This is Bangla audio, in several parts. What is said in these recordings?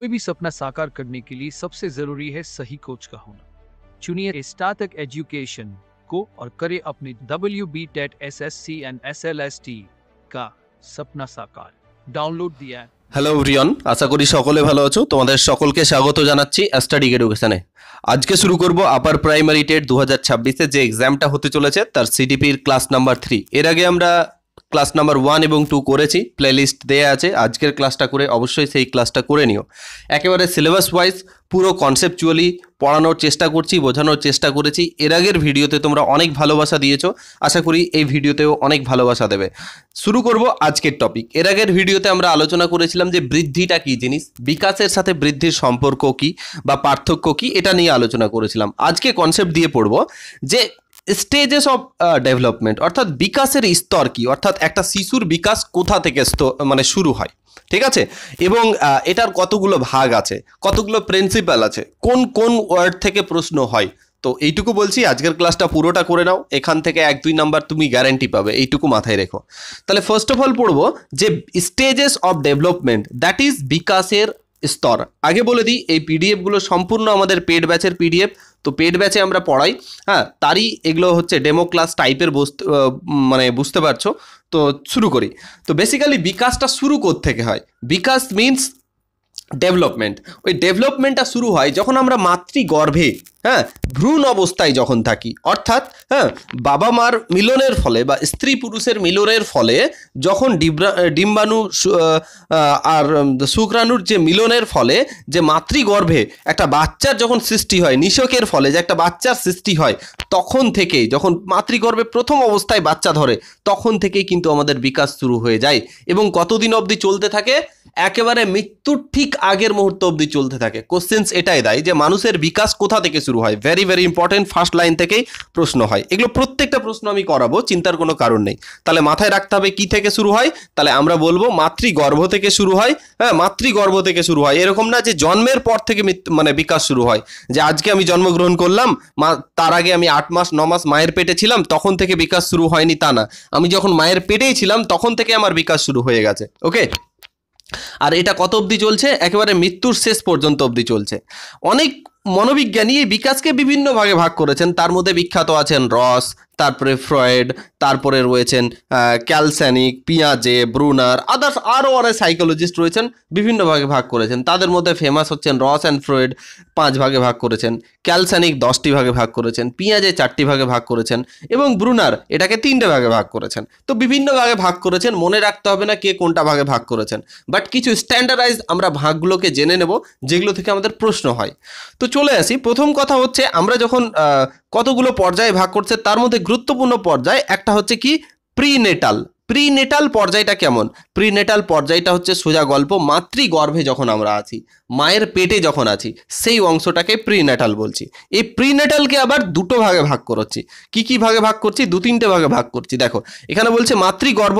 कोई भी सपना साकार करने के लिए सबसे जरूरी है सही कोच का होना। चुनिए स्टार्टअप एजुकेशन को और करें अपने WB TET SSC and SLST का सपना साकार। डाउनलोड दिया है। হ্যালো এভরিওয়ান, আশা করি সকলে ভালো আছো। তোমাদের সকলকে স্বাগত জানাচ্ছি স্টাডি এডুকেশনে। আজকে শুরু করব আপার প্রাইমারি টেট 2026 এর যে এক্সামটা হতে চলেছে তার সিডিপির ক্লাস নাম্বার 3। এর আগে আমরা ক্লাস নাম্বার 1 এবং 2 করেছি, প্লেলিস্ট দেয়া আছে। আজকের ক্লাসটা করে অবশ্যই সেই ক্লাসটা করে নিও। একেবারে সিলেবাস ওয়াইজ পুরো কনসেপচুয়ালি পড়ানোর চেষ্টা করছি, বোঝানোর চেষ্টা করেছি। এর আগের ভিডিওতে তোমরা অনেক ভালোবাসা দিয়েছো, আশা করি এই ভিডিওতেও অনেক ভালোবাসা দেবে। শুরু করব আজকের টপিক। এর আগের ভিডিওতে আমরা আলোচনা করেছিলাম যে বৃদ্ধিটা কী জিনিস, বিকাশের সাথে বৃদ্ধির সম্পর্ক কী বা পার্থক্য কী, এটা নিয়ে আলোচনা করেছিলাম। আজকে কনসেপ্ট দিয়ে পড়ব যে স্টেজেস অফ ডেভেলপমেন্ট, অর্থাৎ বিকাশের স্তর কি, অর্থাৎ একটা শিশুর বিকাশ কোথা থেকে শুরু হয়, ঠিক আছে, এবং এটার কতগুলো ভাগ আছে, কতগুলো প্রিন্সিপাল আছে, কোন কোন ওয়ার্ড থেকে প্রশ্ন হয়। তো এইটুকু বলছি, আজকের ক্লাসটা পুরোটা করে নাও, এখান থেকে 1-2 নাম্বার তুমি গ্যারান্টি পাবে, এইটুকু মাথায় রেখো। তাহলে ফার্স্ট অফ অল পড়বো যে stages of development, that is বিকাশের স্তর। আগে বলে দিই, এই পিডিএফগুলো সম্পূর্ণ আমাদের পেড ব্যাচের পিডিএফ। তো পেড ব্যাচে আমরা পড়াই, হ্যাঁ, তারই এগুলো হচ্ছে ডেমো ক্লাস টাইপের, বুঝতে পারছো। তো শুরু করি। তো বেসিক্যালি বিকাশটা শুরু থেকে হয়। বিকাশ মিনস ডেভেলপমেন্ট। ওই ডেভেলপমেন্টটা শুরু হয় যখন আমরা মাতৃগর্ভে, হ্যাঁ, ভ্রূণ অবস্থায় যখন থাকি, অর্থাৎ হ্যাঁ, বাবা মার মিলনের ফলে বা স্ত্রী পুরুষের মিলনের ফলে যখন ডিম্বাণু আর শুক্রাণুর যে মিলনের ফলে যে মাতৃগর্ভে একটা বাচ্চার যখন সৃষ্টি হয়, নিষেকের ফলে যে একটা বাচ্চার সৃষ্টি হয়, তখন থেকেই, যখন মাতৃগর্ভে প্রথম অবস্থায় বাচ্চা ধরে, তখন থেকেই কিন্তু আমাদের বিকাশ শুরু হয়ে যায়। এবং কতদিন অবধি চলতে থাকে? একেবারে মৃত্যুর ঠিক আগের মুহূর্ত অবধি চলতে থাকে। কোশ্চেন্স এটাই দেয় যে মানুষের বিকাশ কোথা থেকে শুরু হয়। Very very important, first line থেকেই প্রশ্ন হয়। এগুলো প্রত্যেকটা প্রশ্ন আমি করাবো, চিন্তার কোনো কারণ নেই। তাহলে মাথায় রাখতে হবে কি থেকে শুরু হয়। তাহলে আমরা বলবো মাতৃগর্ভ থেকে শুরু হয়। হ্যাঁ, মাতৃগর্ভ থেকে শুরু হয়। এরকম না যে জন্মের পর থেকে বিকাশ শুরু হয়, যে আজকে আমি জন্মগ্রহণ করলাম, তার আগে আমি 8 মাস 9 মাস মায়ের পেটে ছিলাম, তখন থেকে বিকাশ শুরু হয়নি, তা না। আমি যখন মায়ের পেটেই ছিলাম তখন থেকে আমার বিকাশ শুরু হয়ে গেছে। ওকে, আর এটা কত অবধি চলছে? একেবারে মৃত্যুর শেষ পর্যন্ত অবধি চলছে। অনেক মনোবিজ্ঞানী এই বিকাশকে বিভিন্ন ভাগে ভাগ করেছেন। তার মধ্যে বিখ্যাত আছেন রস, তারপরে ফ্রয়েড, তারপরে রয়েছেন ক্যালস্যানিক, পিয়াজে, ব্রুনার, আদার্স আরও অনেক সাইকোলজিস্ট রয়েছেন, বিভিন্ন ভাগে ভাগ করেছেন। তাদের মধ্যে ফেমাস হচ্ছেন রস অ্যান্ড ফ্রয়েড, 5 ভাগে ভাগ করেছেন। ক্যালস্যানিক 10টি ভাগে ভাগ করেছেন। পিয়াজে 4টি ভাগে ভাগ করেছেন। এবং ব্রুনার এটাকে 3টে ভাগে ভাগ করেছেন। তো বিভিন্ন ভাগে ভাগ করেছেন, মনে রাখতে হবে না কে কোনটা ভাগে ভাগ করেছেন, বাট কিছু স্ট্যান্ডার্ডাইজ আমরা ভাগগুলোকে জেনে নেব, যেগুলো থেকে আমাদের প্রশ্ন হয়। তো চলে আসি। প্রথম কথা হচ্ছে, আমরা যখন কতগুলো পর্যায়ে ভাগ করছে, তার মধ্যে গুরুত্বপূর্ণ পর্যায় একটা হচ্ছে কি প্রিনেটাল। প্রিনেটাল পর্যায়টা কেমন? প্রিনেটাল পর্যায়টা হচ্ছে সোজা গল্প, মাতৃগর্ভে যখন আমরা আছি, মায়ের পেটে যখন আছি, সেই অংশটাকে প্রিনেটাল বলছি। এই প্রিনেটালকে আবার 2টো ভাগে ভাগ করছি। কি কি ভাগে ভাগ করছি? 2-3টে ভাগে ভাগ করছি। দেখো, এখানে বলছে মাতৃগর্ভ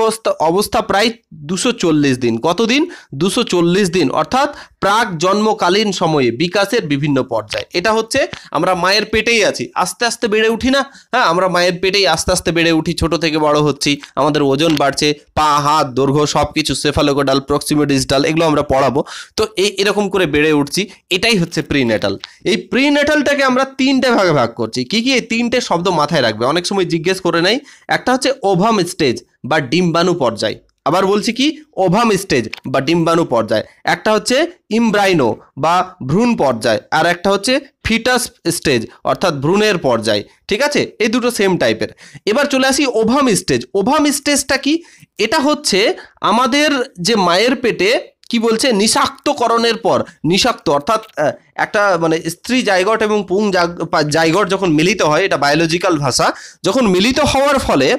অবস্থা প্রায় 240 দিন। কতদিন? 240 দিন, অর্থাৎ প্রাক জন্মকালীন সময়ে বিকাশের বিভিন্ন পর্যায়। এটা হচ্ছে আমরা মায়ের পেটেই আছি, আস্তে আস্তে বেড়ে উঠি না? হ্যাঁ, আমরা মায়ের পেটেই আস্তে আস্তে বেড়ে উঠি, ছোট থেকে বড় হচ্ছি, আমাদের ওজন বাড়ছে, পা হাত দৈর্ঘ্য সব কিছু, সেফালোকোডাল, প্রক্সিমিডিস্টাল, এগুলো আমরা পড়াবো। তো এরকম করে বেড়ে উঠছি, এটাই হচ্ছে প্রিনেটাল। এই প্রিনেটালটাকে আমরা 3টে ভাগে ভাগ করছি। কি কি? এই 3টে শব্দ মাথায় রাখবে, অনেক সময় জিজ্ঞেস করে নেয়। একটা হচ্ছে ওভাম স্টেজ বা ডিম্বাণু পর্যায়। আবার বলছি কি? ওভাম স্টেজ বা ডিম্বাণু পর্যায়। একটা হচ্ছে ইমব্রাইনো বা ভ্রূণ পর্যায়, আর একটা হচ্ছে ফিটাস স্টেজ অর্থাৎ ভ্রূণের পর্যায়। ঠিক আছে, এই দুটো সেম টাইপের। এবার চলে আসি ওভাম স্টেজ। ওভাম স্টেজটা কি? এটা হচ্ছে আমাদের যে মায়ের পেটে কি বলছে, নিষাক্তকরণের পর, নিষাক্ত অর্থাৎ একটা স্ত্রী জাইগট এবং পুং জাইগট যখন মিলিত হয়, এটা বায়োলজিক্যাল ভাষা, যখন মিলিত হওয়ার ফলে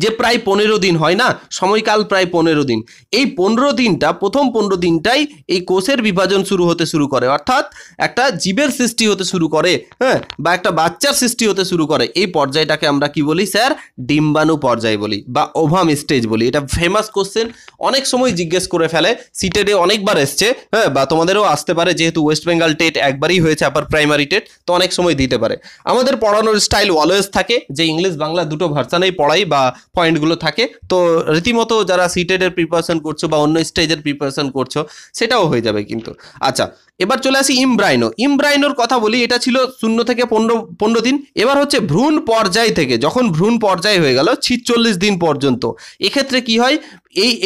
যে প্রায় 15 দিন হয় না, সময়কাল প্রায় 15 দিন। এই 15 দিনটা, প্রথম 15 দিনটাই এই কোষের বিভাজন শুরু করে, অর্থাৎ একটা জীবের সৃষ্টি হতে শুরু করে, হ্যাঁ, বা একটা বাচ্চার সৃষ্টি হতে শুরু করে। এই পর্যায়টাকে আমরা কি বলি স্যার? ডিম্বাণু পর্যায় বলি বা ওভাম স্টেজ বলি। এটা ফেমাস কোশ্চেন, অনেক সময় জিজ্ঞেস করে ফেলে, সিটেডে অনেকবার এসছে, হ্যাঁ, বা তোমাদেরও আসতে পারে, যেহেতু ওয়েস্ট বেঙ্গল টেট একবারই হয়েছে, আপার প্রাইমারি টেট, তো অনেক সময় দিতে পারে। আমাদের পড়ানোর স্টাইল অলওয়েজ থাকে যে ইংলিশ বাংলা দুটো ভার্সানেই পড়াই, বা পয়েন্টগুলো থাকে। তো রীতিমতো যারা সিটেডের প্রিপারেশন করছো বা অন্য স্টেজের প্রিপারেশন করছো সেটাও হয়ে যাবে কিন্তু। আচ্ছা, এবার চলে আসি ইমব্রাইনোর কথা বলি। এটা ছিল 0 থেকে 15 দিন। এবার হচ্ছে ভ্রূণ পর্যায় থেকে, যখন ভ্রূণ পর্যায় হয়ে গেল 46 দিন পর্যন্ত, এক্ষেত্রে কি হয়,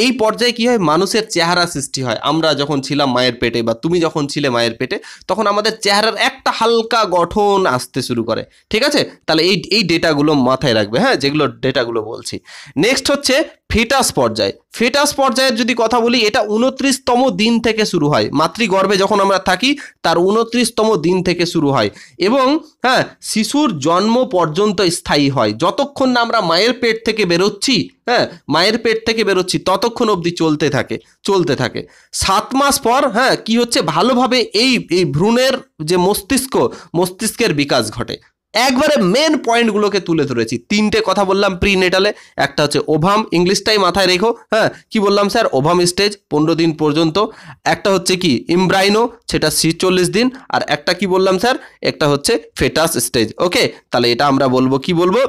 এই পর্যায়ে কি হয়, মানুষের চেহারা সৃষ্টি হয়। আমরা যখন ছিলাম মায়ের পেটে বা তুমি যখন ছিলে মায়ের পেটে, তখন আমাদের চেহারার একটা হালকা গঠন আসতে শুরু করে। ঠিক আছে, তাহলে এই ডেটাগুলো মাথায় রাখবে, হ্যাঁ, যেগুলো ডেটাগুলো বলছি। নেক্সট হচ্ছে ফেটাস পর্যায়ের যদি কথা বলি, এটা 29তম দিন থেকে শুরু হয়। মাতৃগর্ভে যখন আমরা থাকি তার 29তম দিন থেকে শুরু হয় এবং হ্যাঁ, শিশুর জন্ম পর্যন্ত স্থায়ী হয়। যতক্ষণ না আমরা মায়ের পেট থেকে বেরোচ্ছি, হ্যাঁ, মায়ের পেট থেকে বেরোচ্ছি ততক্ষণ অবধি চলতে থাকে। 7 মাস পর হ্যাঁ কি হচ্ছে, ভালোভাবে এই ভ্রূণের যে মস্তিষ্কের বিকাশ ঘটে। একবারে মেন পয়েন্টগুলোকে তুলে ধরেছি। 3টে কথা বললাম প্রিনেটালে, একটা হচ্ছে ওভাম, ইংলিশটাই মাথায় রেখো, হ্যাঁ, কি বললাম স্যার, ওভাম স্টেজ 15 দিন পর্যন্ত। একটা হচ্ছে কি ইমব্রাইনো, সেটা 46 দিন। আর একটা কি বললাম স্যার, একটা হচ্ছে ফেটাস স্টেজ। ওকে, তাহলে এটা আমরা বলবো, কি বলবো,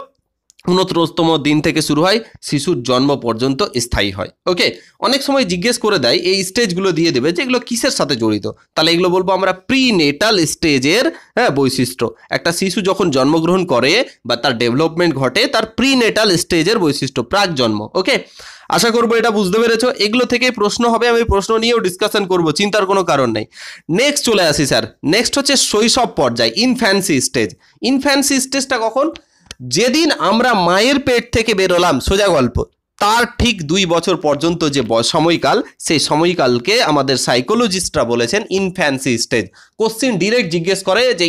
29তম দিন থেকে শুরু হয়, শিশুর জন্ম পর্যন্ত স্থায়ী হয়। ওকে, অনেক সময় জিজ্ঞেস করে দেয়, এই স্টেজগুলো দিয়ে দেবে যেগুলো কিসের সাথে জড়িত, তাহলে এগুলো বলবো আমরা প্রিনেটাল স্টেজের হ্যাঁ বৈশিষ্ট্য। একটা শিশু যখন জন্মগ্রহণ করে বা তার ডেভেলপমেন্ট ঘটে, তার প্রিনেটাল স্টেজের বৈশিষ্ট্য, প্রাক জন্ম। ওকে, আশা করবো এটা বুঝতে পেরেছো। এগুলো থেকে প্রশ্ন হবে, আমি প্রশ্ন নিয়েও ডিসকাশন করবো, চিন্তার কোনো কারণ নেই। নেক্সট চলে আসি স্যার, নেক্সট হচ্ছে শৈশব পর্যায়, ইনফ্যান্সি স্টেজটা কখন, যেদিন আমরা মায়ের পেট থেকে বেরোলাম, সোজা গল্প, তার ঠিক 2 বছর পর্যন্ত যে সময়কাল, সেই সময়কালকে আমাদের সাইকোলজিস্টরা বলেছেন ইনফ্যান্সি স্টেজ। কোশ্চিন ডিরেক্ট জিজ্ঞেস করে যে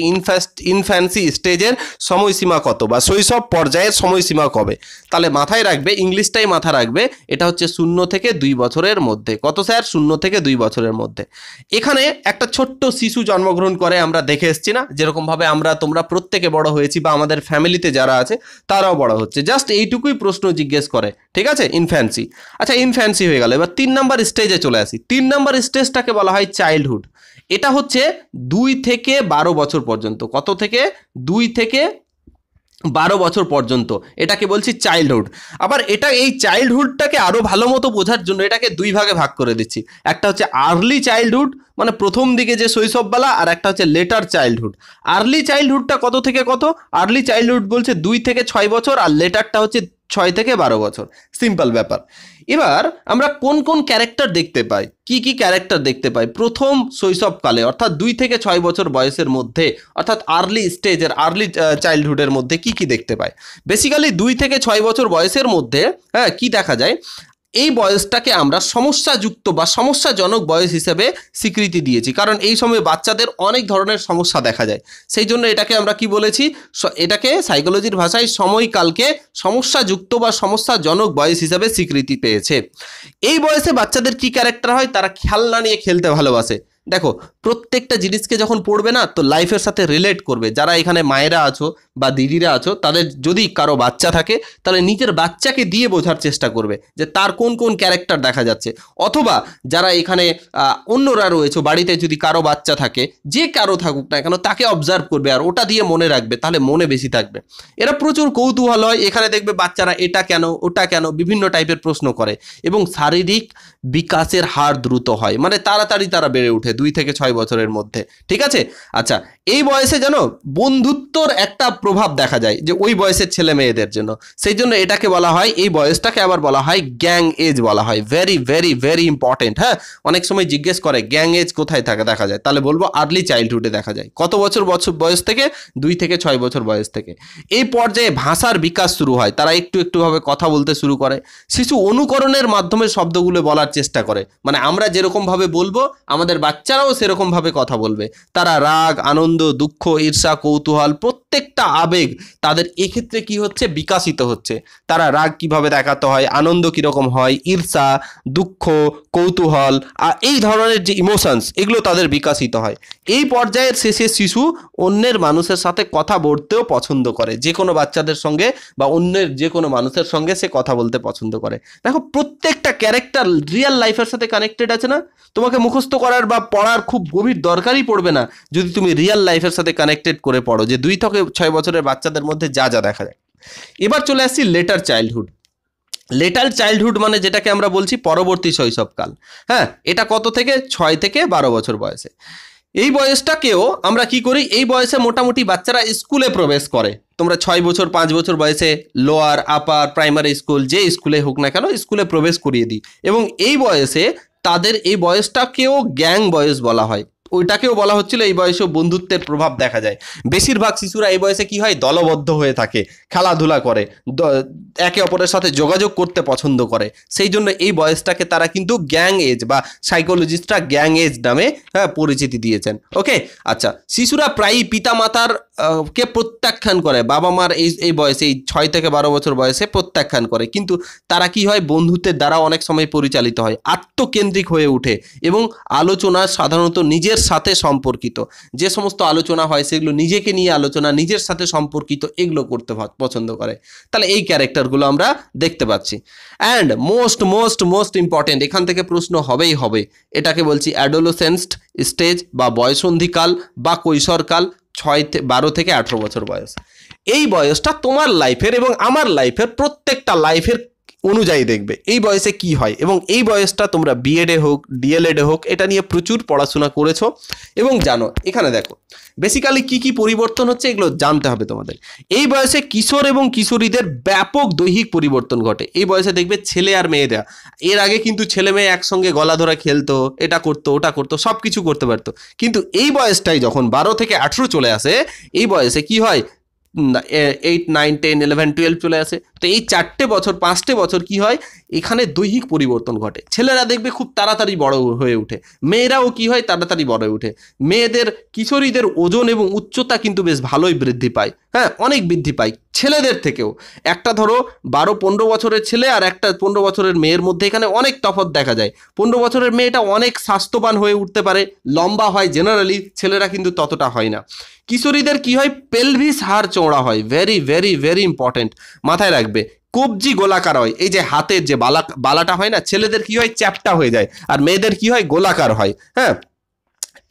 ইনফ্যান্সি স্টেজের সময়সীমা কত বা শৈশব পর্যায়ের সময়সীমা কবে, তাহলে মাথায় রাখবে, ইংলিশটাই মাথা রাখবে, এটা হচ্ছে 0 থেকে 2 বছরের মধ্যে। কত স্যার, 0 থেকে 2 বছরের মধ্যে। এখানে একটা ছোট্ট শিশু জন্মগ্রহণ করে, আমরা দেখে এসছি না, যেরকমভাবে তোমরা প্রত্যেকে বড় হয়েছি বা আমাদের ফ্যামিলিতে যারা আছে তারাও বড় হচ্ছে, জাস্ট এইটুকুই প্রশ্ন জিজ্ঞেস করে। ঠিক আছে, ইনফ্যান্সি। আচ্ছা, ইনফ্যান্সি হয়ে গেল, এবার 3 নম্বর স্টেজে চলে আসি। 3 নম্বর স্টেজটাকে বলা হয় চাইল্ডহুড। এটা হচ্ছে 2 থেকে 12 বছর পর্যন্ত। কত থেকে, 2 থেকে 12 বছর পর্যন্ত এটাকে বলছি চাইল্ডহুড। আবার এই চাইল্ডহুডটাকে আরো ভালো মতো বোঝার জন্য এটাকে 2 ভাগে ভাগ করে দিচ্ছি। একটা হচ্ছে আর্লি চাইল্ডহুড, মানে প্রথম দিকে যে শৈশববেলা, আর একটা হচ্ছে লেটার চাইল্ডহুড। আর্লি চাইল্ডহুডটা কত থেকে কত, আর্লি চাইল্ডহুড বলছে 2 থেকে 6 বছর, আর লেটারটা হচ্ছে 6 থেকে 12 বছর। সিম্পল ব্যাপার। এবার আমরা কোন কোন ক্যারেক্টার দেখতে পাই, কি ক্যারেক্টার দেখতে পাই প্রথম শৈশবকালে, অর্থাৎ 2 থেকে 6 বছর বয়সের মধ্যে, অর্থাৎ আর্লি স্টেজের, আর্লি চাইল্ডহুডের মধ্যে কি দেখতে পাই। বেসিক্যালি 2 থেকে 6 বছর বয়সের মধ্যে হ্যাঁ কি দেখা যায়, এই বয়সটাকে আমরা সমস্যাযুক্ত বা সমস্যাজনক বয়স হিসেবে স্বীকৃতি দিয়েছি, কারণ এই সময় বাচ্চাদের অনেক ধরনের সমস্যা দেখা যায়। সেই জন্য এটাকে আমরা কি বলেছি, এটাকে সাইকোলজির ভাষায় সময়কালকে সমস্যাযুক্ত বা সমস্যাজনক বয়স হিসেবে স্বীকৃতি পেয়েছে। এই বয়সে বাচ্চাদের কি ক্যারেক্টার হয়, তারা খেলনা নিয়ে খেলতে ভালোবাসে। দেখো, প্রত্যেকটা জিনিসকে যখন পড়বে না, তো লাইফের সাথে রিলেট করবে। যারা এখানে মায়েরা আছো বা দিদিরা আছো, তাদের যদি কারো বাচ্চা থাকে, তাহলে নিজের বাচ্চাকে দিয়ে বোঝার চেষ্টা করবে যে তার কোন কোন ক্যারেক্টার দেখা যাচ্ছে। অথবা যারা এখানে অন্যরা রয়েছে, বাড়িতে যদি কারো বাচ্চা থাকে, যে কারো থাকুক না কেন, তাকে অবজার্ভ করবে আর ওটা দিয়ে মনে রাখবে, তাহলে মনে বেশি থাকবে। এরা প্রচুর কৌতূহল হয়, এখানে দেখবে বাচ্চারা এটা কেন ওটা কেন বিভিন্ন টাইপের প্রশ্ন করে, এবং শারীরিক বিকাশের হার দ্রুত হয়, মানে তাড়াতাড়ি তারা বেড়ে ওঠে 2 থেকে 6 বছরের মধ্যে। ঠিক আছে, আচ্ছা, এই বয়সে জানো বন্ধুত্বর একটা প্রভাব দেখা যায় যে ওই বয়সের ছেলে মেয়েদের জন্য, সেই জন্য এটাকে বলা হয়, এই বয়সটাকে আবার বলা হয় গ্যাং এজ বলা হয়। Very very very important. হ্যাঁ, অনেক সময় জিজ্ঞেস করে গ্যাং এজ কোথায় দেখা যায়, তাহলে বলবো আর্লি চাইল্ডহুডে দেখা যায়। কত বছর বয়স থেকে, 2 থেকে 6 বছর বয়স থেকে। এই পর্যায়ে ভাষার বিকাশ শুরু হয়, তারা একটু ভাবে কথা বলতে শুরু করে। শিশু অনুকরণের মাধ্যমে শব্দগুলো বলার চেষ্টা করে, মানে আমরা যেরকম ভাবে বলবো আমাদের বাচ্চারাও সেরকম ভাবে কথা বলবে। তারা রাগ, আনন্দ, দুঃখ, ঈর্ষা, কৌতূহল, প্রত্যেকটা আবেগ তাদের এক্ষেত্রে কি হচ্ছে, বিকাশিত হচ্ছে। তারা রাগ কিভাবে দেখাতে হয়, আনন্দ কিরকম হয়, ঈর্ষা, দুঃখ, কৌতূহল, আর এই ধরনের যে ইমোশনস, এগুলো তাদের বিকাশিত হয়। এই পর্যায়ের শেষে শিশু অন্যের মানুষের সাথে কথা বলতেও পছন্দ করে, যে কোনো বাচ্চাদের সঙ্গে বা অন্যের যে কোনো মানুষের সঙ্গে সে কথা বলতে পছন্দ করে। দেখো, প্রত্যেকটা ক্যারেক্টার রিয়েল লাইফের সাথে কানেক্টেড আছে না, তোমাকে মুখস্থ করার বা পড়ার খুব গভীর দরকারই পড়বে না যদি তুমি রিয়েল লাইফের সাথে কানেক্টেড করে পড়ো, যে 2 থেকে 6 বছরের বাচ্চাদের মধ্যে যা যা দেখা যায়। এবার চলে আসছি লেটার চাইল্ডহুড। লেটাল চাইল্ডহুড মানে যেটাকে আমরা বলছি পরবর্তী শৈশবকাল। হ্যাঁ, এটা কত থেকে 6 থেকে 12 বছর বয়সে। এই বয়সটাকেও আমরা কি করি, এই বয়সে মোটামুটি বাচ্চারা স্কুলে প্রবেশ করে। তোমরা 6 বছর 5 বছর বয়সে লোয়ার আপার প্রাইমারি স্কুল যে স্কুলে হোক না কেন স্কুলে প্রবেশ করিয়ে দিই, এবং এই বয়সে তাদের এই বয়সটাকেও গ্যাং বয়স বলা হয়। ওইটাকেও বলা হচ্ছিল এই বয়সেও বন্ধুত্বের প্রভাব দেখা যায়। বেশিরভাগ শিশুরা এই বয়সে কি হয়, দলবদ্ধ হয়ে থাকে, খেলাধুলা করে, একে অপরের সাথে যোগাযোগ করতে পছন্দ করে। সেই জন্য এই বয়সটাকে তারা কিন্তু গ্যাং এজ বা সাইকোলজিস্টরা গ্যাং এজ নামে পরিচিতি দিয়েছেন। ওকে, আচ্ছা, শিশুরা প্রায়ই পিতামাতার কে প্রত্যাখ্যান করে, বাবা মার এই বয়সে, এই 6 থেকে 12 বছর বয়সে প্রত্যাখ্যান করে, কিন্তু তারা কি হয়, বন্ধুত্বের দ্বারা অনেক সময় পরিচালিত হয়, আত্মকেন্দ্রিক হয়ে ওঠে এবং আলোচনা সাধারণত নিজের সাথে সম্পর্কিত। যে সমস্ত আলোচনা হয় সেগুলো নিজেকে নিয়ে আলোচনা, নিজের সাথে সম্পর্কিত, এগুলো করতে পছন্দ করে। তাহলে এই ক্যারেক্টারগুলো আমরা দেখতে পাচ্ছি। অ্যান্ড মোস্ট ইম্পর্টেন্ট, এখান থেকে প্রশ্ন হবেই হবে, এটাকে বলছি অ্যাডোলেসেন্স স্টেজ বা বয়সন্ধিকাল বা কৈশোরকাল, 12 থেকে 18 বছর বয়স। এই বয়সটা তোমার লাইফের এবং আমার লাইফের প্রত্যেকটা লাইফের অনুযায়ী দেখবে এই বয়সে কি হয়, এবং এই বয়সটা তোমরা বিএডে হোক ডিএলএডে হোক এটা নিয়ে প্রচুর পড়াশোনা করেছো এবং জানো। এখানে দেখো বেসিক্যালি কি কি পরিবর্তন হচ্ছে এগুলো জানতে হবে তোমাদের। এই বয়সে কিশোর এবং কিশোরীদের ব্যাপক দৈহিক পরিবর্তন ঘটে। এই বয়সে দেখবে ছেলে আর মেয়েরা, এর আগে কিন্তু ছেলে মেয়ে একসঙ্গে গলা ধরা খেলতো, এটা করতো ওটা করতো, সব কিছু করতে পারতো, কিন্তু এই বয়সটাই যখন 12 থেকে 18 চলে আসে, এই বয়সে কি হয়, 8, 9, 10, 11, 12 চলে আসে। তো এই 4টে বছর 5টে বছর কি হয়, এখানে দৈহিক পরিবর্তন ঘটে। ছেলেরা দেখবে খুব তাড়াতাড়ি বড় হয়ে ওঠে, মেয়েরাও কি হয় তাড়াতাড়ি বড় হয়ে ওঠে। মেয়েদের কিশোরীদের ওজন এবং উচ্চতা কিন্তু বেশ ভালোই বৃদ্ধি পায়, হ্যাঁ অনেক বৃদ্ধি পায় ছেলেদের থেকেও। একটা ধরো 12-15 বছরের ছেলে আর একটা 15 বছরের মেয়ের মধ্যে এখানে অনেক তফাৎ দেখা যায়। 15 বছরের মেয়েটা অনেক স্বাস্থ্যবান হয়ে উঠতে পারে, লম্বা হয় জেনারেলি, ছেলেরা কিন্তু ততটা হয় না। কিশোরীদের কি হয়, পেলভিস হাড় চওড়া হয়, ভেরি ভেরি ভেরি ইম্পর্টেন্ট, মাথায় রাখবে। কবজি গোলাকার হয়, এই যে হাতের যে বালাটা হয় না, ছেলেদের কি হয় চ্যাপটা হয়ে যায়, আর মেয়েদের কি হয় গোলাকার হয়। হ্যাঁ,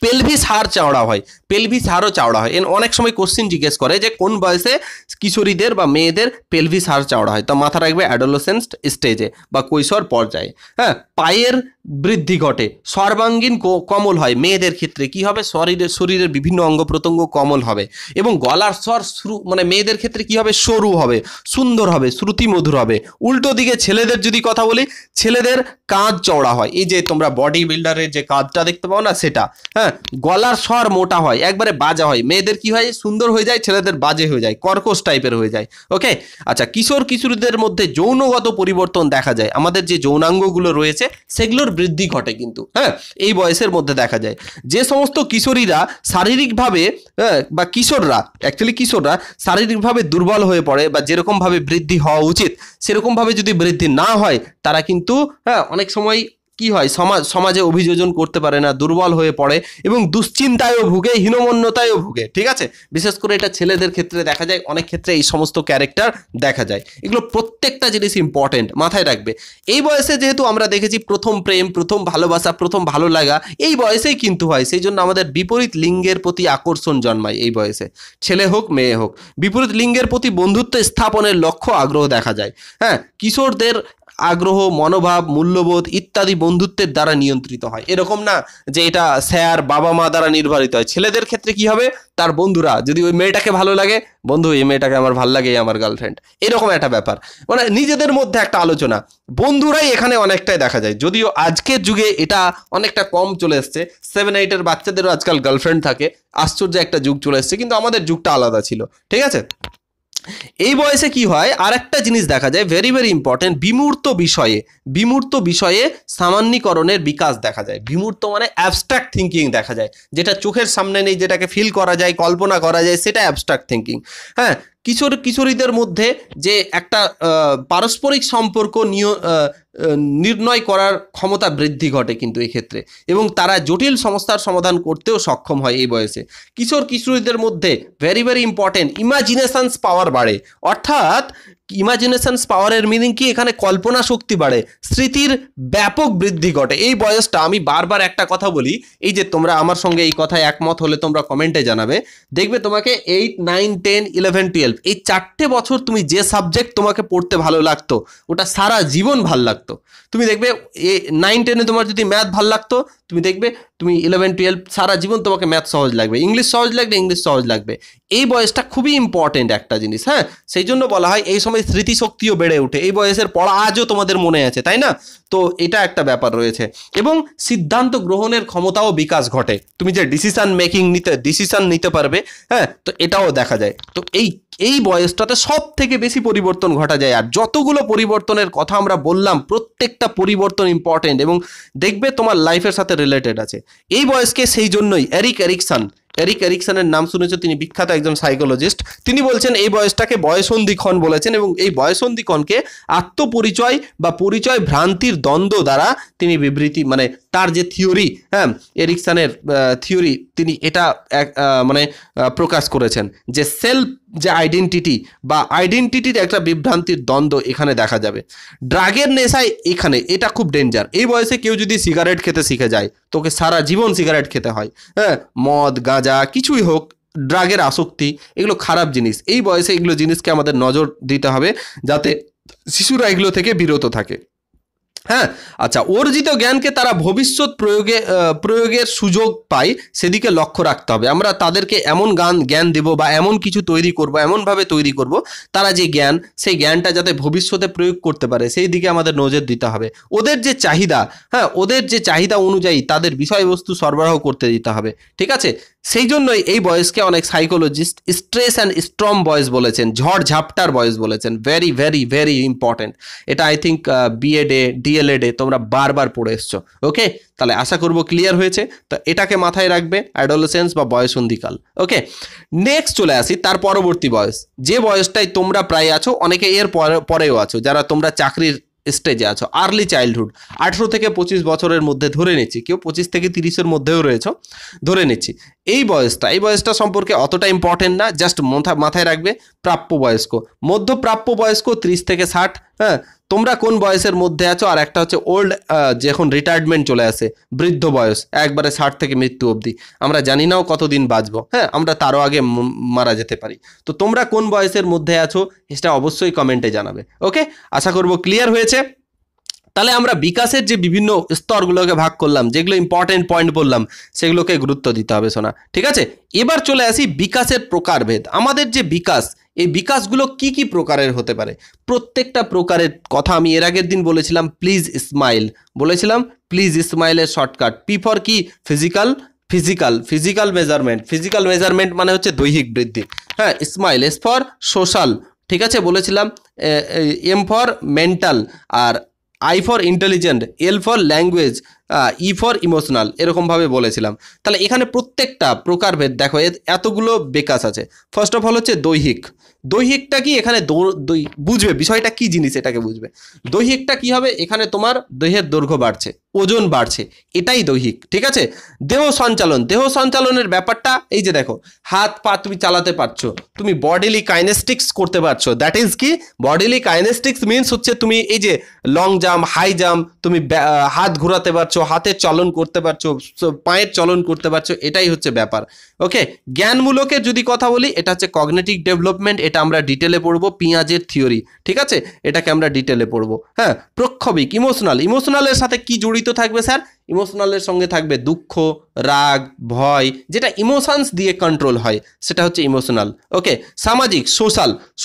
পেলভিস হাড় চওড়া হয়, পেলভিস হাড়ও চওড়া হয়। অনেক সময় কোশ্চিন জিজ্ঞেস করে যে কোন বয়সে কিশোরীদের বা মেয়েদের পেলভিস হাড় চওড়া হয়, তো মাথা রাখবে অ্যাডোলেসেন্স স্টেজে বা কৈশোর পর্যায়ে। হ্যাঁ, পায়ের বৃদ্ধি ঘটে, সর্বাঙ্গীন কমল হয়। মেয়েদের ক্ষেত্রে কি হবে, শরীরের বিভিন্ন অঙ্গ প্রত্যঙ্গ কমল হবে, এবং গলার স্বর মানে মেয়েদের ক্ষেত্রে কি হবে, সরু হবে, সুন্দর হবে, শ্রুতি মধুর হবে। উল্টো দিকে ছেলেদের যদি কথা বলি, ছেলেদের কাঁধ চওড়া হয়, এই যে তোমরা বডি বিল্ডারের যে কাঁধটা দেখতে পাও না সেটা। হ্যাঁ, গলার স্বর মোটা হয়, একবারে বাজা হয়। মেয়েদের কি হয়, সুন্দর হয়ে যায়, ছেলেদের বাজে হয়ে যায়, কর্কশ টাইপের হয়ে যায়। ওকে, আচ্ছা, কিশোর কিশোরীদের মধ্যে যৌনগত পরিবর্তন দেখা যায়। আমাদের যে যৌনাঙ্গগুলো রয়েছে সেগুলোর বৃদ্ধি ঘটে কিন্তু, হ্যাঁ এই বয়সের মধ্যে দেখা যায়। যে সমস্ত কিশোরীরা শারীরিকভাবে বা কিশোররা শারীরিকভাবে দুর্বল হয়ে পড়ে, বা যেরকমভাবে বৃদ্ধি হওয়া উচিত সেরকমভাবে যদি বৃদ্ধি না হয়, তারা কিন্তু অনেক সময় কি হয়, সমাজে অভিযোজন করতে পারে না, দুর্বল হয়ে পড়ে এবং দুশ্চিন্তায়ও ভুগে, হীনমন্যতায়ও ভুগে। ঠিক আছে, বিশেষ করে এটা ছেলেদের ক্ষেত্রে দেখা যায়, অনেক ক্ষেত্রে এই সমস্ত ক্যারেক্টার দেখা যায়। এগুলো প্রত্যেকটা জিনিস ইম্পর্টেন্ট, মাথায় রাখবে। এই বয়সে যেহেতু আমরা দেখেছি প্রথম প্রেম, প্রথম ভালোবাসা, প্রথম ভালো লাগা এই বয়সেই কিন্তু হয়, সেই জন্য আমাদের বিপরীত লিঙ্গের প্রতি আকর্ষণ জন্মায় এই বয়সে, ছেলে হোক মেয়ে হোক। বিপরীত লিঙ্গের প্রতি বন্ধুত্ব স্থাপনের লক্ষ্য আগ্রহ দেখা যায়। হ্যাঁ, কিশোরদের আগ্রহ, মনোভাব, মূল্যবোধ ইত্যাদি বন্ধুত্বের দ্বারা নিয়ন্ত্রিত হয়। এরকম না যে এটা স্যার বাবা মা দ্বারা নির্ধারিত হয়। ছেলেদের ক্ষেত্রে কি হবে, তার বন্ধুরা, যদি ওই মেয়েটাকে ভালো লাগে, বন্ধু এই মেয়েটাকে আমার ভালো লাগে, আমার গার্লফ্রেন্ড, এরকম একটা ব্যাপার, মানে নিজেদের মধ্যে একটা আলোচনা, বন্ধুরাই এখানে অনেকটাই দেখা যায়। যদিও আজকের যুগে এটা অনেকটা কম চলে এসছে, 7-8 বাচ্চাদেরও আজকাল গার্লফ্রেন্ড থাকে, আশ্চর্য একটা যুগ চলে এসছে, কিন্তু আমাদের যুগটা আলাদা ছিল। ঠিক আছে, এই বয়সে কি হয়, আরেকটা জিনিস দেখা যায়, ভেরি ভেরি ইম্পর্টেন্ট, বিমূর্ত বিষয়ে সামান্যীকরণের বিকাশ দেখা যায়। বিমূর্ত মানে অ্যাবস্ট্রাক্ট থিঙ্কিং দেখা যায়, যেটা চোখের সামনে নেই, যেটাকে ফিল করা যায়, কল্পনা করা যায়, সেটা অ্যাবস্ট্রাক্ট থিঙ্কিং। হ্যাঁ, কিশোরীদের মধ্যে যে একটা পারস্পরিক সম্পর্ক নির্ণয় করার ক্ষমতা বৃদ্ধি ঘটে কিন্তু এক্ষেত্রে, এবং তারা জটিল সমস্যার সমাধান করতেও সক্ষম হয় এই বয়সে। কিশোর কিশোরীদের মধ্যে ভেরি ভেরি ইম্পর্টেন্ট ইমাজিনেশনস পাওয়ার বাড়ে, অর্থাৎ ইমাজিনেশনস পাওয়ারের মিনিং কি, এখানে কল্পনা শক্তি বাড়ে, স্মৃতির ব্যাপক বৃদ্ধি ঘটে। এই বয়সটা আমি বারবার একটা কথা বলি, এই যে তোমরা আমার সঙ্গে এই কথায় একমত হলে তোমরা কমেন্টে জানাবে, দেখবে তোমাকে 8, 9, 10, 11, 12 এই 4টে বছর তুমি যে সাবজেক্ট তোমাকে পড়তে ভালো লাগতো ওটা সারা জীবন ভাল লাগতো। তুমি দেখবে 9, 10-এ তোমার যদি ম্যাথ ভাল লাগতো, তুমি দেখবে তুমি 11, 12 সারা জীবন তোমাকে ম্যাথ সহজ লাগবে, ইংলিশ সহজ লাগবে, ইংলিশ সহজ লাগবে। এই বয়সটা খুবই ইম্পর্টেন্ট একটা জিনিস, হ্যাঁ, সেই জন্য বলা হয় এই সময় স্মৃতিশক্তিও বেড়ে ওঠে, এই বয়সের পড়া আজও তোমাদের মনে আছে, তাই না? তো এটা একটা ব্যাপার রয়েছে, এবং সিদ্ধান্ত গ্রহণের ক্ষমতাও বিকাশ ঘটে, তুমি যে ডিসিশন নিতে পারবে, হ্যাঁ, তো এটাও দেখা যায়। তো এই বয়সটাতে সব থেকে বেশি পরিবর্তন ঘটা যায়, আর যতগুলো পরিবর্তনের কথা আমরা বললাম প্রত্যেকটা পরিবর্তন ইম্পর্টেন্ট এবং দেখবে তোমার লাইফের সাথে রিলেটেড আছে। এই বয়সকে সেই জন্যই এরিক এরিকসনের নাম শুনেছো, তিনি বিখ্যাত একজন সাইকোলজিস্ট, তিনি বলছেন এই বয়সটাকে বয়সন্ধিক্ষণ বলেছেন, এবং এই বয়সন্ধিক্ষণকে আত্মপরিচয় বা পরিচয় ভ্রান্তির দ্বন্দ্ব দ্বারা তিনি বিবৃতি, মানে তার যে থিওরি, হ্যাঁ, এরিকসনের থিওরি, তিনি এটা প্রকাশ করেছেন যে সেলফ যে আইডেন্টিটি বা আইডেন্টিটির একটা বিভ্রান্তির দ্বন্দ্ব এখানে দেখা যাবে। ড্রাগের নেশায় এখানে এটা খুব ডেঞ্জার, এই বয়সে কেউ যদি সিগারেট খেতে শিখে যায় তোকে সারা জীবন সিগারেট খেতে হয়, হ্যাঁ, মদ গাঁজা কিছুই হোক, ড্রাগের আসক্তি, এগুলো খারাপ জিনিস। এই বয়সে এগুলো জিনিসকে আমাদের নজর দিতে হবে যাতে শিশুরা এগুলো থেকে বিরত থাকে। হ্যাঁ, আচ্ছা, অর্জিত জ্ঞানকে তারা ভবিষ্যৎ প্রয়োগের সুযোগ পায় সেদিকে লক্ষ্য রাখতে হবে। আমরা তাদেরকে এমন জ্ঞান দেব বা এমন কিছু তৈরি করব, এমনভাবে তৈরি করব তারা যে জ্ঞান, সেই জ্ঞানটা যাতে ভবিষ্যতে প্রয়োগ করতে পারে সেই দিকে আমাদের নজর দিতে হবে। ওদের যে চাহিদা, হ্যাঁ, ওদের যে চাহিদা অনুযায়ী তাদের বিষয়বস্তু সরবরাহ করতে দিতে হবে, ঠিক আছে? সেই জন্যই এই বয়সকে অনেক সাইকোলজিস্ট স্ট্রেস অ্যান্ড স্ট্রম বয়স বলেছেন, ঝড় ঝাপটার বয়স বলেছেন। ভেরি ভেরি ভেরি ইম্পর্টেন্ট, এটা আই থিঙ্ক বিএডে ডিএলএডে তোমরা বারবার পড়ে এসছো। ওকে, তাহলে আশা করবো ক্লিয়ার হয়েছে। তো এটাকে মাথায় রাখবে, অ্যাডোলেসেন্স বা বয়সন্ধিকাল। ওকে, নেক্সট চলে আসি তার পরবর্তী বয়স, যে বয়সটাই তোমরা প্রায় আছো, অনেকে এর পরেও আছো, যারা তোমরা চাকরির স্টেজে আছো, আর্লি চাইল্ডহুড, 18 থেকে 25 বছরের মধ্যে ধরে নিচ্ছি, কেউ 25 থেকে 30-এর মধ্যেও রয়েছে ধরে নিচ্ছি। এই বয়সটা সম্পর্কে অতটা ইম্পর্টেন্ট না, জাস্ট মাথায় রাখবে প্রাপ্যবয়স্ক, মধ্যপ্রাপ্য বয়স্ক 30 থেকে 60, হ্যাঁ, তোমরা কোন বয়সের মধ্যে আছো। আর একটা হচ্ছে ওল্ড, যখন রিটায়ারমেন্ট চলে আসে, বৃদ্ধ বয়স, একবারে 60 থেকে মৃত্যু অবধি, আমরা জানি নাও কতদিন বাঁচবো, হ্যাঁ, আমরা তারও আগে মারা যেতে পারি। তো তোমরা কোন বয়সের মধ্যে আছো সেটা অবশ্যই কমেন্টে জানাবে। ওকে, আশা করবো ক্লিয়ার হয়েছে। তাহলে আমরা বিকাশের যে বিভিন্ন স্তরগুলোকে ভাগ করলাম, যেগুলো ইম্পর্টেন্ট পয়েন্ট বললাম সেগুলোকে গুরুত্ব দিতে হবে, শোনা, ঠিক আছে? এবার চলে আসি বিকাশের প্রকারভেদ। আমাদের যে বিকাশ, এই বিকাশগুলো কি কি প্রকারের হতে পারে, প্রত্যেকটা প্রকারের কথা আমি এর আগের দিন বলেছিলাম। প্লিজ স্মাইল বলেছিলাম, প্লিজ স্মাইলের শর্টকাট পি ফর কি, ফিজিক্যাল মেজারমেন্ট মানে হচ্ছে দৈহিক বৃদ্ধি, হ্যাঁ, স্মাইল, এস ফর সোশ্যাল, ঠিক আছে বলেছিলাম, এম ফর মেন্টাল, আর I for intelligent, L for language, E for emotional, এরকমভাবে বলেছিলাম। তাহলে এখানে প্রত্যেকটা প্রকারভেদ দেখো, এতগুলো বিকাশ আছে। ফার্স্ট অফ অল হচ্ছে দৈহিকটা কি, এখানে বুঝবে বিষয়টা কি জিনিস, এটাকে বুঝবে। দৈহিকটা কি হবে, এখানে তোমার দেহের দৈর্ঘ্য বাড়ছে, ওজন বাড়ছে, এটাই দৈহিক, ঠিক আছে? দেহ সঞ্চালনের ব্যাপারটা এই যে দেখো, হাত পা তুমি চালাতে পারছো, তুমি বডিলি কাইনেস্টিক্স করতে পারছো। দ্যাট ইজ কি, বডিলি কাইনেস্টিক্স মিনস হচ্ছে তুমি এই যে লং জাম্প, হাই জাম্প, তুমি হাত ঘোরাতে পারছো, হাতের চলন করতে পারছো, পায়ের চলন করতে পারছো, এটাই হচ্ছে ব্যাপার। ওকে, জ্ঞানমূলকের যদি কথা বলি, এটা হচ্ছে কগনিটিভ ডেভেলপমেন্ট, এটা আমরা ডিটেলে পড়বো, পিঁয়াজের থিওরি, ঠিক আছে, এটাকে আমরা ডিটেলে পড়বো। হ্যাঁ, প্রক্ষোভিক, ইমোশনালের সাথে কি জড়িত থাকবে স্যার? ইমোশনালের সঙ্গে থাকবে দুঃখ, রাগ, ভয়, যেটা ইমোশনস দিয়ে কন্ট্রোল হয় সেটা হচ্ছে ইমোশনাল। ওকে, সামাজিক,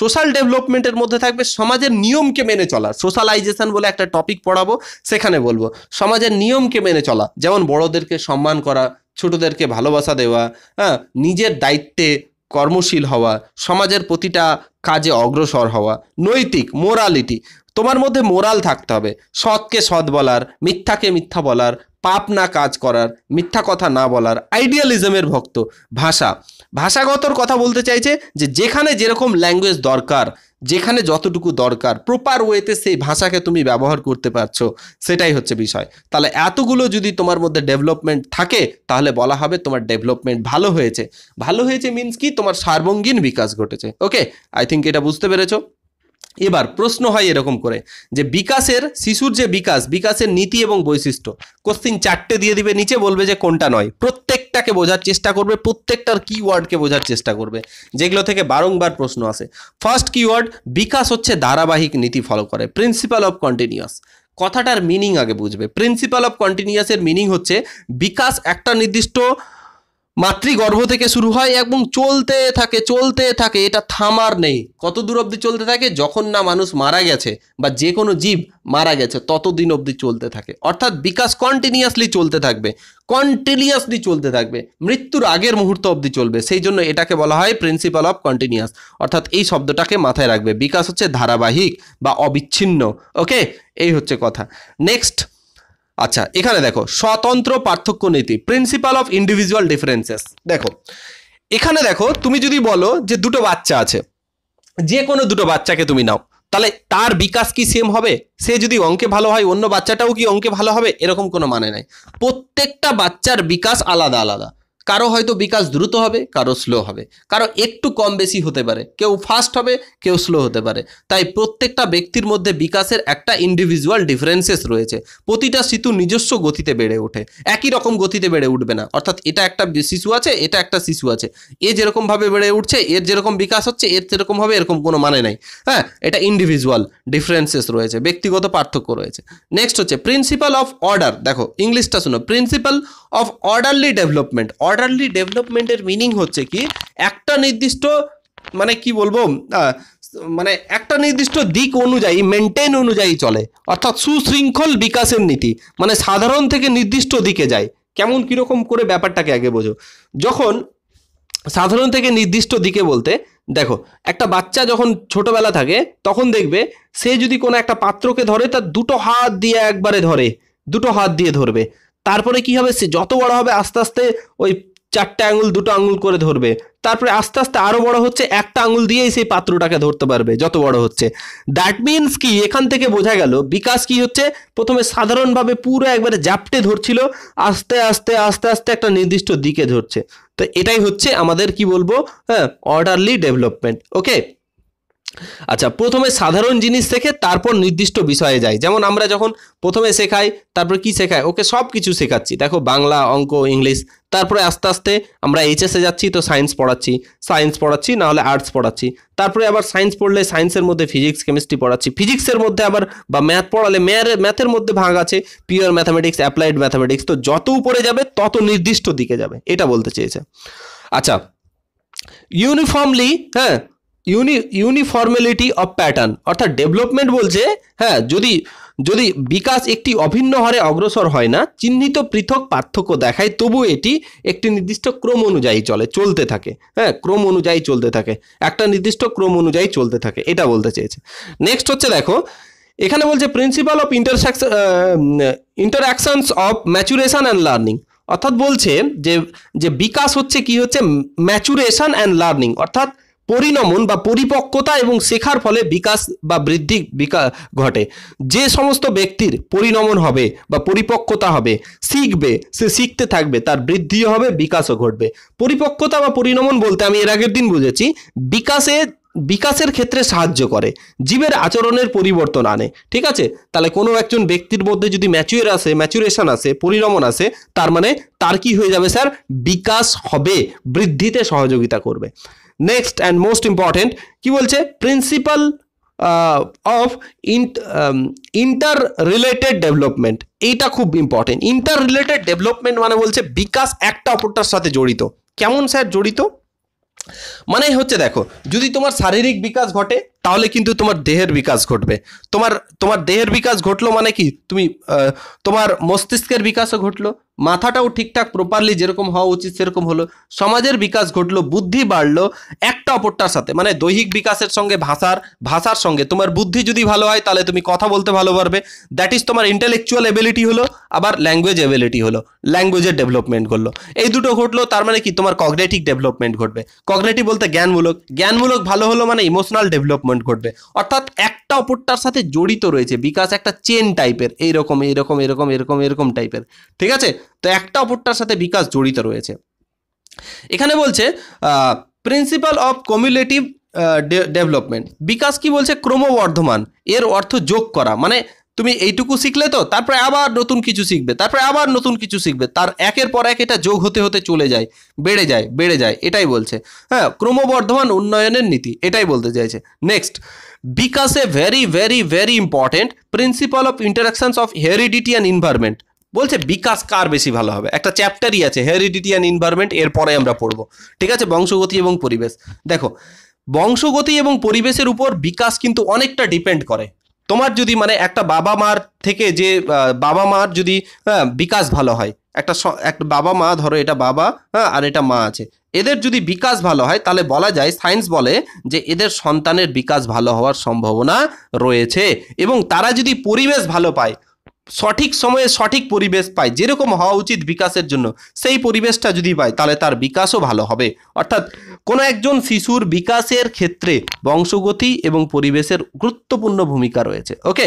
সোশ্যাল ডেভেলপমেন্টের মধ্যে থাকবে সমাজের নিয়মকে মেনে চলা। সোশ্যালাইজেশন বলে একটা টপিক পড়াবো, সেখানে বলবো সমাজের নিয়মকে মেনে চলা, যেমন বড়দেরকে সম্মান করা, ছোটদেরকে ভালোবাসা দেওয়া, হ্যাঁ, নিজের দায়িত্বে কর্মশীল হওয়া, সমাজের প্রতিটা কাজে অগ্রসর হওয়া, নৈতিক, মোরালিটি, তোমার মধ্যে মোরাল থাকতে হবে, সৎকে সৎ বলার, মিথ্যাকে মিথ্যা বলার, পাপ না কাজ করার, মিথ্যা কথা না বলার, আইডিয়ালিজমের ভক্ত। ভাষাগতর কথা বলতে চাইছে যে যেখানে যেরকম ল্যাঙ্গুয়েজ দরকার, যেখানে যতটুকু দরকার প্রপার ওয়েতে সেই ভাষাকে তুমি ব্যবহার করতে পারছো, সেটাই হচ্ছে বিষয়। তাহলে এতগুলো যদি তোমার মধ্যে ডেভেলপমেন্ট থাকে তাহলে বলা হবে তোমার ডেভেলপমেন্ট ভালো হয়েছে। ভালো হয়েছে মিন্স কি, তোমার সার্বঙ্গীন বিকাশ ঘটেছে। ওকে, আই থিঙ্ক এটা বুঝতে পেরেছো। এবার প্রশ্ন হয় এরকম করে যে বিকাশের, শিশুর যে বিকাশের নীতি এবং বৈশিষ্ট্য, কোশ্চিন 4টে দিয়ে দিবে, নিচে বলবে যে কোনটা নয়। প্রত্যেকটাকে বোঝার চেষ্টা করবে, প্রত্যেকটার কিওয়ার্ডকে বোঝার চেষ্টা করবে, যেগুলো থেকে বারংবার প্রশ্ন আসে। ফার্স্ট কিওয়ার্ড, বিকাশ হচ্ছে ধারাবাহিক নীতি ফলো করে, প্রিন্সিপাল অফ কন্টিনিউয়াস। কথাটার মিনিং আগে বুঝবে। প্রিন্সিপাল অফ কন্টিনিউয়াসের মিনিং হচ্ছে বিকাশ একটা নির্দিষ্ট মাতৃগর্ভ থেকে শুরু হয় এবং চলতে থাকে, এটা থামার নেই। কত দূর অবধি চলতে থাকে? যখন না মানুষ মারা গেছে বা যে কোনো জীব মারা গেছে ততদিন অবধি চলতে থাকে। অর্থাৎ বিকাশ কন্টিনিউয়াসলি চলতে থাকবে, মৃত্যুর আগের মুহূর্ত অবধি চলবে। সেই জন্য এটাকে বলা হয় প্রিন্সিপাল অফ কন্টিনিউয়াস। অর্থাৎ এই শব্দটাকে মাথায় রাখবে, বিকাশ হচ্ছে ধারাবাহিক বা অবিচ্ছিন্ন। ওকে, এই হচ্ছে কথা। নেক্সট, আচ্ছা এখানে দেখো স্বতন্ত্র পার্থক্য নীতি, প্রিন্সিপাল অফ ইন্ডিভিজুয়াল ডিফারেন্সেস। দেখো এখানে দেখো, তুমি যদি বলো যে দুটো বাচ্চা আছে, যে কোনো দুটো বাচ্চাকে তুমি নাও, তাহলে তার বিকাশ কি সেম হবে? সে যদি অঙ্কে ভালো হয় অন্য বাচ্চাটাও কি অঙ্কে ভালো হবে? এরকম কোনো মানে নাই। প্রত্যেকটা বাচ্চার বিকাশ আলাদা আলাদা। কারো হয়তো বিকাশ দ্রুত হবে, কারো স্লো হবে, কারো একটু কম বেশি হতে পারে, কেউ ফাস্ট হবে, কেউ স্লো হতে পারে। তাই প্রত্যেকটা ব্যক্তির মধ্যে বিকাশের একটা ইন্ডিভিজুয়াল ডিফারেন্সেস রয়েছে। প্রতিটা শিশু নিজস্ব গতিতে বেড়ে ওঠে, একই রকম গতিতে বেড়ে উঠবে না। অর্থাৎ এটা একটা শিশু আছে, এটা একটা শিশু আছে, এ যেরকমভাবে বেড়ে উঠছে, এর যেরকম বিকাশ হচ্ছে এর যেরকম হবে, এরকম কোনো মানে নাই। হ্যাঁ, এটা ইন্ডিভিজুয়াল ডিফারেন্সেস রয়েছে, ব্যক্তিগত পার্থক্য রয়েছে। নেক্সট হচ্ছে প্রিন্সিপাল অফ অর্ডার। দেখো ইংলিশটা শুনো, principal of orderly development. Orderly ডেভেলপমেন্টের মিনিং হচ্ছে কি, একটা নির্দিষ্ট মানে কি বলবো, মানে একটা নির্দিষ্ট দিক অনুযায়ী, মেনটেন অনুযায়ী চলে। অর্থাৎ সুশৃঙ্খল বিকাশের নীতি, মানে সাধারণ থেকে নির্দিষ্ট দিকে যায়। কেমন কিরকম করে ব্যাপারটাকে আগে বোঝো। যখন সাধারণ থেকে নির্দিষ্ট দিকে বলতে, দেখো একটা বাচ্চা যখন ছোটবেলা থাকে তখন দেখবে সে যদি কোনো একটা পাত্রকে ধরে, তার দুটো হাত দিয়ে একবারে ধরে, দুটো হাত দিয়ে ধরবে। তারপরে কি হবে, সে যত বড় হবে আস্তে আস্তে ওই 4টে আঙুল 2টো আঙুল করে ধরবে। তারপরে আস্তে আস্তে আরো বড় হচ্ছে, একটা আঙুল দিয়েই সেই পাত্রটাকে ধরতে পারবে যত বড় হচ্ছে। দ্যাট মিনস কি, এখান থেকে বোঝা গেল বিকাশ কি হচ্ছে, প্রথমে সাধারণভাবে পুরো একবারে জাপটে ধরছিল, আস্তে আস্তে আস্তে আস্তে একটা নির্দিষ্ট দিকে ধরছে। তো এটাই হচ্ছে আমাদের কি বলবো, হ্যাঁ, অর্ডারলি ডেভেলপমেন্ট। ওকে, আচ্ছা প্রথমে সাধারণ জিনিস শেখে, তারপর নির্দিষ্ট বিষয়ে যায়। যেমন আমরা যখন প্রথমে শেখাই, তারপর কি শেখাই, ওকে সব কিছু শেখাচ্ছি। দেখো বাংলা, অঙ্ক, ইংলিশ, তারপরে আস্তে আস্তে আমরা এইচএসে যাচ্ছি তো সায়েন্স পড়াচ্ছি, না হলে আর্টস পড়াচ্ছি। তারপরে আবার সায়েন্স পড়লে সায়েন্সের মধ্যে ফিজিক্স কেমিস্ট্রি পড়াচ্ছি, ফিজিক্সের মধ্যে আবার বা ম্যাথ পড়ালে ম্যাথের মধ্যে ভাগ আছে, পিওর ম্যাথামেটিক্স, অ্যাপ্লাইড ম্যাথামেটিক্স। তো যত উপরে যাবে তত নির্দিষ্ট দিকে যাবে, এটা বলতে চেয়েছে। আচ্ছা, ইউনিফর্মলি, হ্যাঁ, ইউনিফর্মালিটি অফ প্যাটার্ন, অর্থাৎ ডেভেলপমেন্ট বলছে, হ্যাঁ, যদি বিকাশ একটি অভিন্ন হারে অগ্রসর হয় না, চিহ্নিত পৃথক পার্থক্য দেখায়, তবু এটি একটি নির্দিষ্ট ক্রম অনুযায়ী চলতে থাকে। হ্যাঁ, ক্রম অনুযায়ী চলতে থাকে, একটা নির্দিষ্ট ক্রম অনুযায়ী চলতে থাকে, এটা বলতে চেয়েছে। নেক্সট হচ্ছে দেখো, এখানে বলছে principle of interactions of maturation and learning. অর্থাৎ বলছে যে বিকাশ হচ্ছে কি হচ্ছে, ম্যাচুরেশন অ্যান্ড লার্নিং, অর্থাৎ পরিণমন বা পরিপক্কতা এবং শেখার ফলে বিকাশ বা বৃদ্ধি ঘটে। যে সমস্ত ব্যক্তির পরিণমন হবে বা পরিপক্কতা হবে, শিখবে, সে শিখতে থাকবে, তার বৃদ্ধিও হবে, বিকাশও ঘটবে। পরিপক্কতা বা পরিণমন বলতে আমি এর আগের দিন বুঝেছি, বিকাশের ক্ষেত্রে সাহায্য করে, জীবের আচরণের পরিবর্তন আনে। ঠিক আছে, তাহলে কোনো একজন ব্যক্তির মধ্যে যদি ম্যাচুরেশন আসে, পরিণমন আসে, তার মানে তার কি হয়ে যাবে স্যার, বিকাশ হবে, বৃদ্ধিতে সহযোগিতা করবে। নেক্সট অ্যান্ড মোস্ট ইম্পর্টেন্ট কি বলছে, principle of inter related development. এইটা খুব ইম্পর্টেন্ট। ইন্টার রিলেটেড ডেভেলপমেন্ট মানে বলছে বিকাশ একটা অপরটার সাথে জড়িত। কেমন স্যার জড়িত? মানে হচ্ছে দেখো, যদি তোমার শারীরিক বিকাশ ঘটে তাহলে কিন্তু তোমার দেহের বিকাশ ঘটবে। তোমার দেহের বিকাশ ঘটলো মানে কি, তুমি তোমার মস্তিষ্কের বিকাশও ঘটলো, মাথাটাও ঠিকঠাক প্রপারলি যেরকম হওয়া উচিত সেরকম হলো, সমাজের বিকাশ ঘটলো, বুদ্ধি বাড়লো একটা অপরটার সাথে। মানে দৈহিক বিকাশের সঙ্গে ভাষার সঙ্গে তোমার বুদ্ধি যদি ভালো হয় তাহলে তুমি কথা বলতে ভালো পারবে, দ্যাট ইজ তোমার ইন্টেলেকচুয়াল এবিলিটি হলো, আবার ল্যাঙ্গুয়েজ এবিলিটি হলো, ল্যাঙ্গুয়েজের ডেভেলপমেন্ট ঘটলো। এই দুটো ঘটলো, তার মানে কি তোমার কগনিটিভ ডেভেলপমেন্ট ঘটবে। কগনিটিভ বলতে জ্ঞানমূলক ভালো হলো মানে ইমোশনাল ডেভেলপমেন্ট ডেভেলপমেন্ট ঘটবে। অর্থাৎ একটা অপরটার সাথে জড়িত রয়েছে, বিকাশ একটা চেন টাইপের, এইরকম এরকম এরকম এরকম এরকম টাইপের, ঠিক আছে? তো একটা অপরটার সাথে বিকাশ জড়িত রয়েছে। এখানে বলছে প্রিন্সিপাল অফ কমিউলেটিভ ডেভেলপমেন্ট, বিকাশ কি বলছে, ক্রমবর্ধমান, এর অর্থ যোগ করা, মানে তুমি এইটুকু শিখলে তো তারপরে আবার নতুন কিছু শিখবে, তারপরে আবার নতুন কিছু শিখবে, তার একের পর এক এটা যোগ হতে হতে চলে যায়, বেড়ে যায় বেড়ে যায়, এটাই বলছে। হ্যাঁ, ক্রমবর্ধমান উন্নয়নের নীতি, এটাই বলতে চাইছে। নেক্সট, বিকাশে very very very important principal of interactions of heredity and environment. বলছে বিকাশ কার বেশি ভালো হবে, একটা চ্যাপ্টারই আছে হেরিডিটি অ্যান্ড এনভায়রনমেন্ট, এরপরে আমরা পড়বো, ঠিক আছে? বংশগতি এবং পরিবেশ। দেখো, বংশগতি এবং পরিবেশের উপর বিকাশ কিন্তু অনেকটা ডিপেন্ড করে। তোমার যদি মানে একটা বাবা মার থেকে যে বাবা মার যদি বিকাশ ভালো হয়, একটা বাবা মা, ধরো এটা বাবা, হ্যাঁ, আর এটা মা আছে, এদের যদি বিকাশ ভালো হয় তাহলে বলা যায়, সায়েন্স বলে যে এদের সন্তানের বিকাশ ভালো হওয়ার সম্ভাবনা রয়েছে। এবং তারা যদি পরিবেশ ভালো পায়, সঠিক সময়ে সঠিক পরিবেশ পায়, যেরকম হওয়া উচিত বিকাশের জন্য, সেই পরিবেশটা যদি পায় তাহলে তার বিকাশও ভালো হবে। অর্থাৎ কোনো একজন শিশুর বিকাশের ক্ষেত্রে বংশগতি এবং পরিবেশের গুরুত্বপূর্ণ ভূমিকা রয়েছে। ওকে,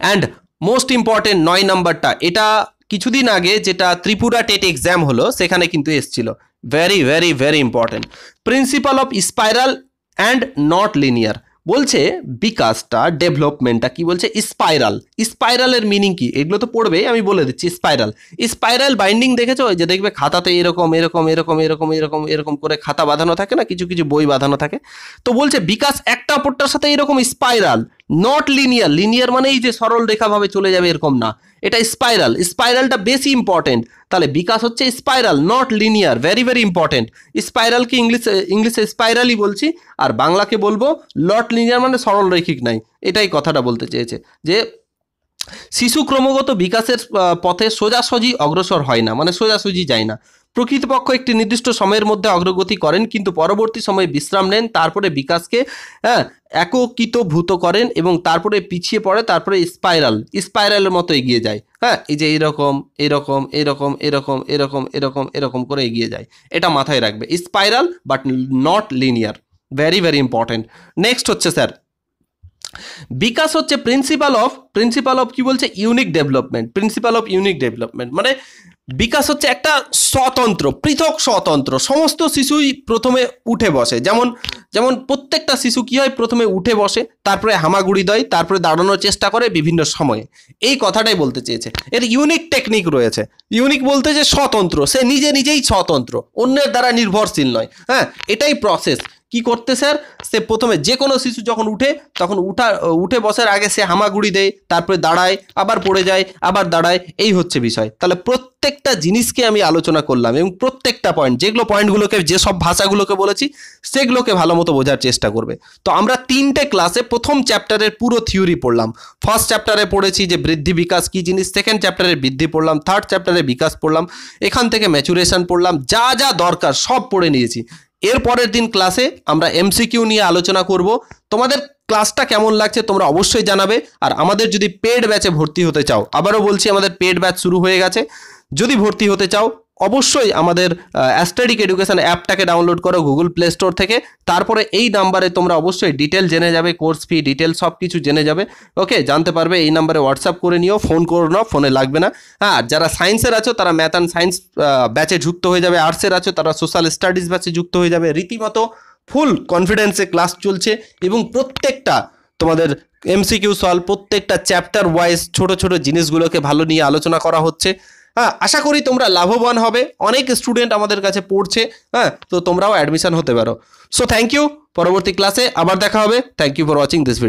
অ্যান্ড মোস্ট ইম্পর্টেন্ট 9 নাম্বারটা, এটা কিছুদিন আগে যেটা ত্রিপুরা টেট এক্সাম হলো সেখানে কিন্তু এসেছিল, very very very important, principal of spiral and not linear. বলছে বিকাশটা, ডেভেলপমেন্টটা কি বলছে, স্পাইরাল। স্পাইরালের মিনিং কি এগুলো তো পড়বে, আমি বলে দিচ্ছি। স্পাইরাল, স্পাইরাল বাইন্ডিং দেখেছো, ওই যে দেখবে খাতাতে এরকম এরকম এরকম এরকম এরকম এরকম করে খাতা বাঁধানো থাকে না, কিছু কিছু বই বাঁধানো থাকে। তো বলছে বিকাশ একটা অপরটার সাথে এরকম স্পাইরাল, নট লিনিয়ার। লিনিয়ার মানে এই যে সরল রেখাভাবে চলে যাবে এরকম না, এটা স্পাইরাল। স্পাইরালটা বেশি ইম্পর্টেন্ট। তাহলে বিকাশ হচ্ছে spiral, not linear, very very important. স্পাইরালকে ইংলিশে স্পাইরালই বলছি, আর বাংলাকে বলবো নট লিনিয়ার, মানে সরল রৈখিক নাই, এটাই কথাটা বলতে চেয়েছে। যে শিশু ক্রমাগত বিকাশের পথে সোজাসুজি অগ্রসর হয় না, মানে সোজাসুজি যায় না। প্রকৃতপক্ষ একটি নির্দিষ্ট সময়ের মধ্যে অগ্রগতি করেন, কিন্তু পরবর্তী সময়ে বিশ্রাম নেন, তারপরে বিকাশকে একীভূত করেন এবং তারপরে পিছিয়ে পড়ে, তারপরে স্পাইরালের মতো এগিয়ে যায়। হ্যাঁ, এই যে এরকম এরকম এরকম এরকম এরকম এরকম এরকম করে এগিয়ে যায়, এটা মাথায় রাখবে। Spiral but not linear, very very important. Next হচ্ছে স্যার, বিকাশ হচ্ছে প্রিন্সিপাল অফ কি বলছে, unique development. Principal of unique development মানে বিকাশ হচ্ছে একটা স্বতন্ত্র, পৃথক স্বতন্ত্র। সমস্ত শিশুই প্রথমে উঠে বসে, যেমন প্রত্যেকটা শিশু কি হয়, প্রথমে উঠে বসে, তারপরে হামাগুড়ি দেয়, তারপরে দাঁড়ানোর চেষ্টা করে বিভিন্ন সময়ে, এই কথাটাই বলতে চেয়েছে। এর ইউনিক টেকনিক রয়েছে। ইউনিক বলতে যে স্বতন্ত্র, সে নিজেই স্বতন্ত্র, অন্যের দ্বারা নির্ভরশীল নয়। হ্যাঁ, এটাই প্রসেস। কি করতে স্যার, সে প্রথমে যে কোনো শিশু যখন উঠে, তখন উঠে বসার আগে সে হামাগুড়ি দেয়, তারপরে দাঁড়ায়, আবার পড়ে যায়, আবার দাঁড়ায়, এই হচ্ছে বিষয়। তাহলে প্রত্যেকটা জিনিসকে আমি আলোচনা করলাম এবং প্রত্যেকটা পয়েন্ট, পয়েন্টগুলোকে, যেসব ভাষাগুলোকে বলেছি সেগুলোকে ভালো মতো বোঝার চেষ্টা করবে। তো আমরা 3টে ক্লাসে প্রথম চ্যাপ্টারের পুরো থিওরি পড়লাম। ফার্স্ট চ্যাপ্টারে পড়েছি যে বৃদ্ধি বিকাশ কি জিনিস, সেকেন্ড চ্যাপ্টারে বৃদ্ধি পড়লাম, থার্ড চ্যাপ্টারে বিকাশ পড়লাম, এখান থেকে ম্যাচুরেশন পড়লাম, যা যা দরকার সব পড়ে নিয়েছি। এর পরের দিন ক্লাসে আমরা এমসিকিউ নিয়ে আলোচনা করব। তোমাদের ক্লাসটা কেমন লাগছে তোমরা অবশ্যই জানাবে। আর আমাদের যদি পেড ব্যাচে ভর্তি হতে চাও, আবারও বলছি আমাদের পেড ব্যাচ শুরু হয়ে গেছে, যদি ভর্তি হতে চাও অবশ্যই আমাদের অ্যাস্টাডিক এডুকেশন অ্যাপটাকে ডাউনলোড করো গুগল প্লে স্টোর থেকে। তারপরে এই নাম্বারে তোমরা অবশ্যই ডিটেল জেনে যাবে, কোর্স ফি ডিটেল সব কিছু জেনে যাবে। ওকে, জানতে পারবে। এই নাম্বারে হোয়াটসঅ্যাপ করে নিও, ফোন করো না, ফোনে লাগবে না। হ্যাঁ, যারা সায়েন্সের আছো তারা ম্যাথ অ্যান্ড সায়েন্স ব্যাচে যুক্ত হয়ে যাবে, আর্টসের আছো তারা সোশ্যাল স্টাডিজ ব্যাচে যুক্ত হয়ে যাবে। রীতিমতো ফুল কনফিডেন্সে ক্লাস চলছে এবং প্রত্যেকটা তোমাদের এমসিকিউ সলভ, প্রত্যেকটা চ্যাপ্টার ওয়াইজ ছোট ছোট জিনিসগুলোকে ভালো নিয়ে আলোচনা করা হচ্ছে। হ্যাঁ, আশা করি তোমরা লাভবান হবে। অনেক স্টুডেন্ট আমাদের কাছে পড়ছে, হ্যাঁ, তো তোমরাও অ্যাডমিশন হতে পারো। So thank you. পরবর্তী ক্লাসে আবার দেখা হবে। Thank you for watching this video.